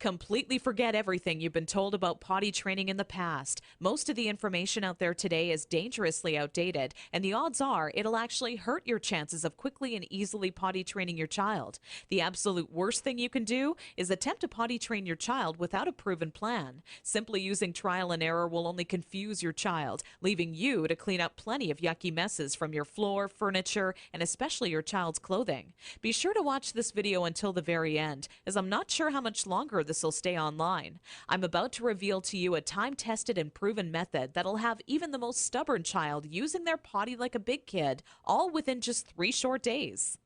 Completely forget everything you've been told about potty training in the past. Most of the information out there today is dangerously outdated, and the odds are it'll actually hurt your chances of quickly and easily potty training your child. The absolute worst thing you can do is attempt to potty train your child without a proven plan. Simply using trial and error will only confuse your child, leaving you to clean up plenty of yucky messes from your floor, furniture, and especially your child's clothing. Be sure to watch this video until the very end, as I'm not sure how much longer this will stay online. I'm about to reveal to you a time-tested and proven method that'll have even the most stubborn child using their potty like a big kid, all within just 3 short days.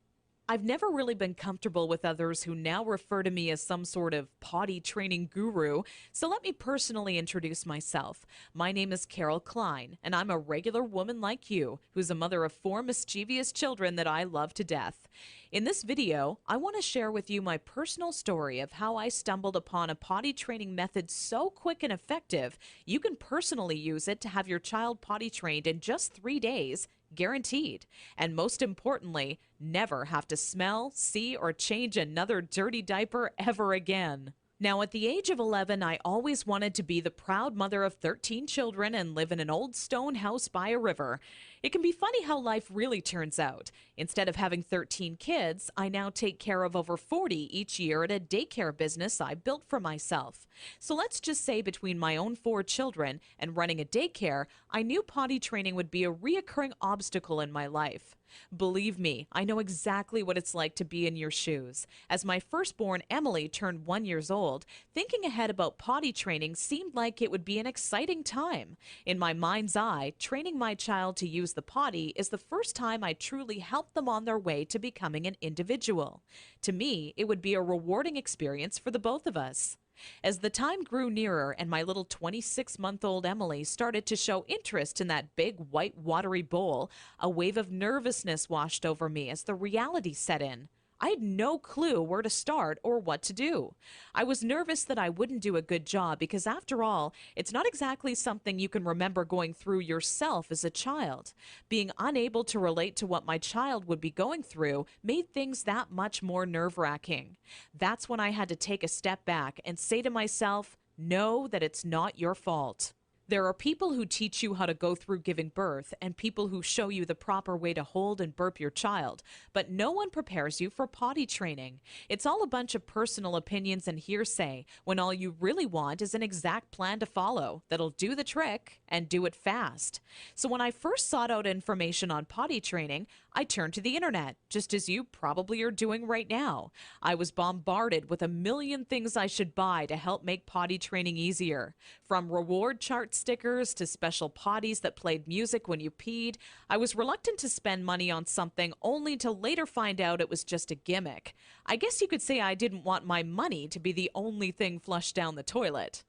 I've never really been comfortable with others who now refer to me as some sort of potty training guru, so let me personally introduce myself. My name is Carol Klein, and I'm a regular woman like you, who's a mother of 4 mischievous children that I love to death. In this video, I want to share with you my personal story of how I stumbled upon a potty training method so quick and effective, you can personally use it to have your child potty trained in just 3 days, guaranteed. And most importantly, never have to smell, see, or change another dirty diaper ever again. Now, at the age of 11, I always wanted to be the proud mother of 13 children and live in an old stone house by a river. It can be funny how life really turns out. Instead of having 13 kids, I now take care of over 40 each year at a daycare business I built for myself. So let's just say between my own 4 children and running a daycare, I knew potty training would be a reoccurring obstacle in my life. Believe me, I know exactly what it's like to be in your shoes. As my firstborn Emily turned 1 year old, thinking ahead about potty training seemed like it would be an exciting time. In my mind's eye, training my child to use the potty is the first time I truly helped them on their way to becoming an individual. To me, it would be a rewarding experience for the both of us. As the time grew nearer and my little 26-month-old Emily started to show interest in that big white watery bowl, a wave of nervousness washed over me as the reality set in. I had no clue where to start or what to do. I was nervous that I wouldn't do a good job because, after all, it's not exactly something you can remember going through yourself as a child. Being unable to relate to what my child would be going through made things that much more nerve-wracking. That's when I had to take a step back and say to myself, know that it's not your fault. There are people who teach you how to go through giving birth and people who show you the proper way to hold and burp your child, but no one prepares you for potty training. It's all a bunch of personal opinions and hearsay when all you really want is an exact plan to follow that'll do the trick and do it fast. So when I first sought out information on potty training, I turned to the internet, just as you probably are doing right now. I was bombarded with a million things I should buy to help make potty training easier. From reward chart stickers to special potties that played music when you peed, I was reluctant to spend money on something only to later find out it was just a gimmick. I guess you could say I didn't want my money to be the only thing flushed down the toilet.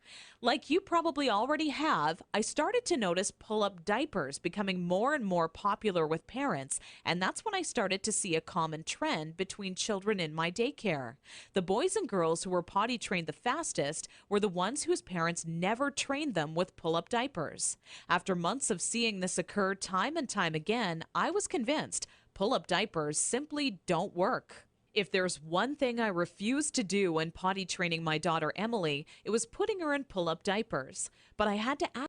Like you probably already have, I started to notice pull-up diapers becoming more and more popular with parents, and that's when I started to see a common trend between children in my daycare. The boys and girls who were potty trained the fastest were the ones whose parents never trained them with pull-up diapers. After months of seeing this occur time and time again, I was convinced pull-up diapers simply don't work. If there's one thing I refused to do when potty training my daughter Emily, it was putting her in pull-up diapers. But I had to